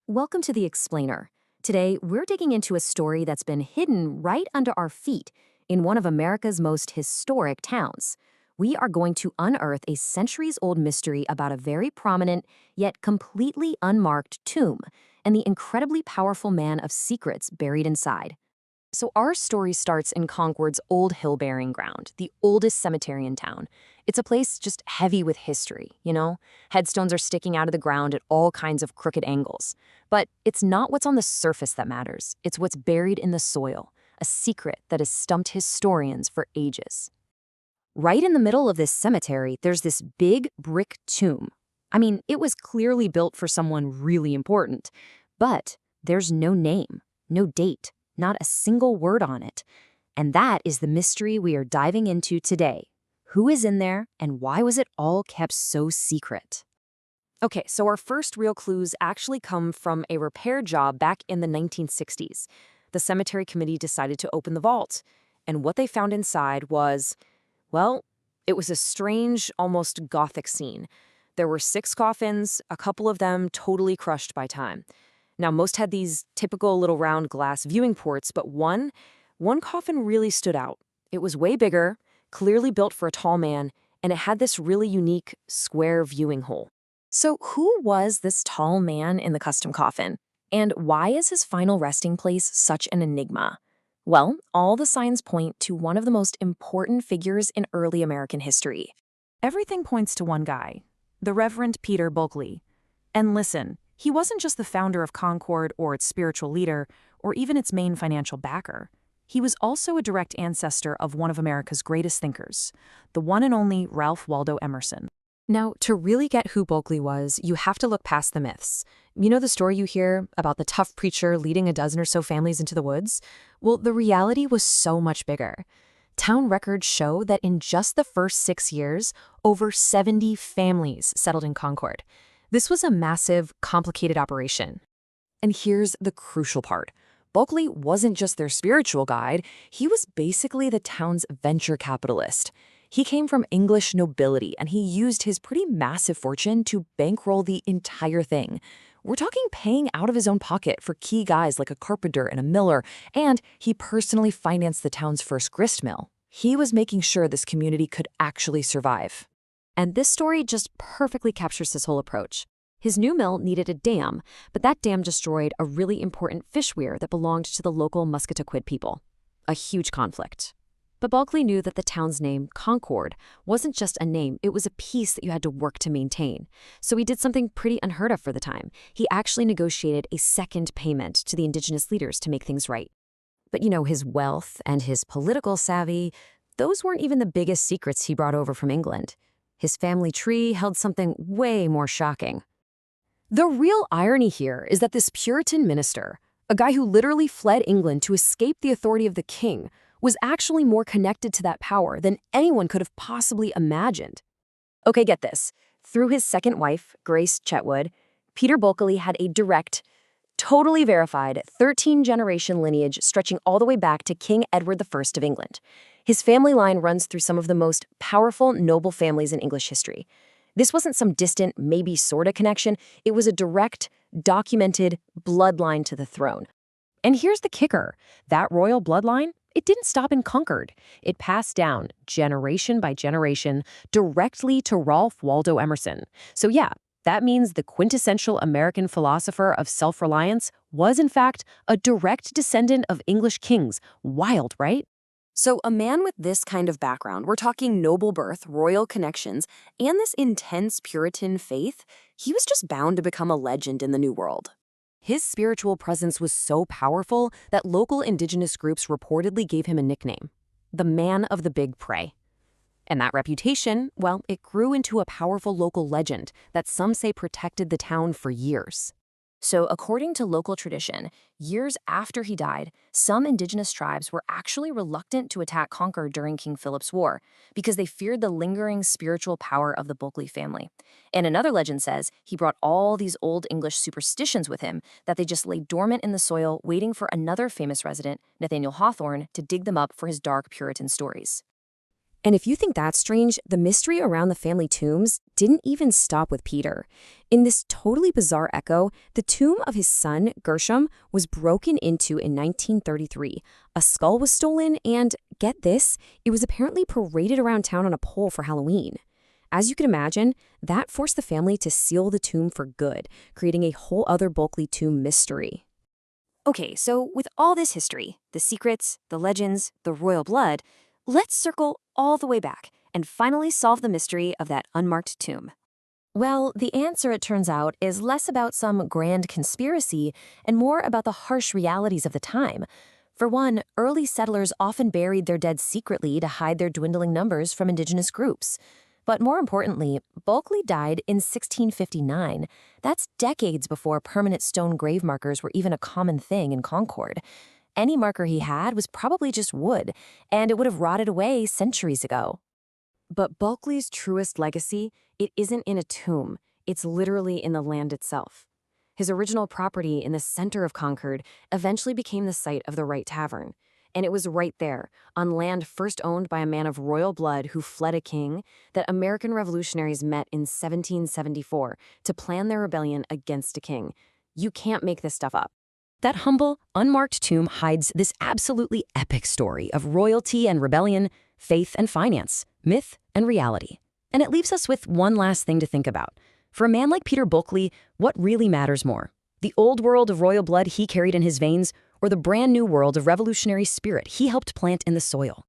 Welcome to The Explainer. Today, we're digging into a story that's been hidden right under our feet in one of America's most historic towns. We are going to unearth a centuries-old mystery about a very prominent, yet completely unmarked tomb, and the incredibly powerful man of secrets buried inside. So our story starts in Concord's old hill burying ground, the oldest cemetery in town. It's a place just heavy with history, you know? Headstones are sticking out of the ground at all kinds of crooked angles. But it's not what's on the surface that matters. It's what's buried in the soil, a secret that has stumped historians for ages. Right in the middle of this cemetery, there's this big brick tomb. I mean, it was clearly built for someone really important. But there's no name, no date. Not a single word on it. And that is the mystery we are diving into today. Who is in there, and why was it all kept so secret? Okay, so our first real clues actually come from a repair job back in the 1960s. The cemetery committee decided to open the vault, and what they found inside was, well, it was a strange, almost gothic scene. There were 6 coffins, a couple of them totally crushed by time. Now, most had these typical little round glass viewing ports, but one coffin really stood out. It was way bigger, clearly built for a tall man, and it had this really unique square viewing hole. So who was this tall man in the custom coffin? And why is his final resting place such an enigma? Well, all the signs point to one of the most important figures in early American history. Everything points to one guy, the Reverend Peter Bulkeley. And listen, he wasn't just the founder of Concord or its spiritual leader, or even its main financial backer. He was also a direct ancestor of one of America's greatest thinkers, the one and only Ralph Waldo Emerson. Now, to really get who Bulkeley was, you have to look past the myths. You know the story you hear about the tough preacher leading a dozen or so families into the woods? Well, the reality was so much bigger. Town records show that in just the first 6 years, over 70 families settled in Concord. This was a massive, complicated operation. And here's the crucial part. Bulkeley wasn't just their spiritual guide, he was basically the town's venture capitalist. He came from English nobility, and he used his pretty massive fortune to bankroll the entire thing. We're talking paying out of his own pocket for key guys like a carpenter and a miller, and he personally financed the town's first grist mill. He was making sure this community could actually survive. And this story just perfectly captures his whole approach. His new mill needed a dam, but that dam destroyed a really important fish weir that belonged to the local Muscataquid people. A huge conflict. But Bulkeley knew that the town's name, Concord, wasn't just a name, it was a piece that you had to work to maintain. So he did something pretty unheard of for the time. He actually negotiated a second payment to the indigenous leaders to make things right. But his wealth and his political savvy, those weren't even the biggest secrets he brought over from England. His family tree held something way more shocking. The real irony here is that this Puritan minister, a guy who literally fled England to escape the authority of the king, was actually more connected to that power than anyone could have possibly imagined. Okay, get this. Through his second wife, Grace Chetwood, Peter Bulkeley had a direct, totally verified 13-generation lineage stretching all the way back to King Edward I of England. His family line runs through some of the most powerful, noble families in English history. This wasn't some distant, maybe sorta connection. It was a direct, documented bloodline to the throne. And here's the kicker. That royal bloodline, it didn't stop in Concord. It passed down, generation by generation, directly to Ralph Waldo Emerson. So yeah, that means the quintessential American philosopher of self-reliance was, in fact, a direct descendant of English kings. Wild, right? So a man with this kind of background, we're talking noble birth, royal connections, and this intense Puritan faith, he was just bound to become a legend in the New World. His spiritual presence was so powerful that local indigenous groups reportedly gave him a nickname, the Man of the Big Prey. And that reputation, well, it grew into a powerful local legend that some say protected the town for years. So according to local tradition, years after he died, some indigenous tribes were actually reluctant to attack Concord during King Philip's War because they feared the lingering spiritual power of the Bulkeley family. And another legend says he brought all these old English superstitions with him that they just lay dormant in the soil waiting for another famous resident, Nathaniel Hawthorne, to dig them up for his dark Puritan stories. And if you think that's strange, the mystery around the family tombs didn't even stop with Peter. In this totally bizarre echo, the tomb of his son, Gershom, was broken into in 1933. A skull was stolen and, get this, it was apparently paraded around town on a pole for Halloween. As you can imagine, that forced the family to seal the tomb for good, creating a whole other Bulkeley tomb mystery. Okay, so with all this history, the secrets, the legends, the royal blood, let's circle all the way back and finally solve the mystery of that unmarked tomb. Well, the answer, it turns out, is less about some grand conspiracy and more about the harsh realities of the time. For one, early settlers often buried their dead secretly to hide their dwindling numbers from indigenous groups. But more importantly, Bulkeley died in 1659. That's decades before permanent stone grave markers were even a common thing in Concord. Any marker he had was probably just wood, and it would have rotted away centuries ago. But Bulkeley's truest legacy, it isn't in a tomb. It's literally in the land itself. His original property in the center of Concord eventually became the site of the Wright Tavern. And it was right there, on land first owned by a man of royal blood who fled a king, that American revolutionaries met in 1774 to plan their rebellion against a king. You can't make this stuff up. That humble, unmarked tomb hides this absolutely epic story of royalty and rebellion, faith and finance, myth and reality. And it leaves us with one last thing to think about. For a man like Peter Bulkeley, what really matters more? The old world of royal blood he carried in his veins, or the brand new world of revolutionary spirit he helped plant in the soil?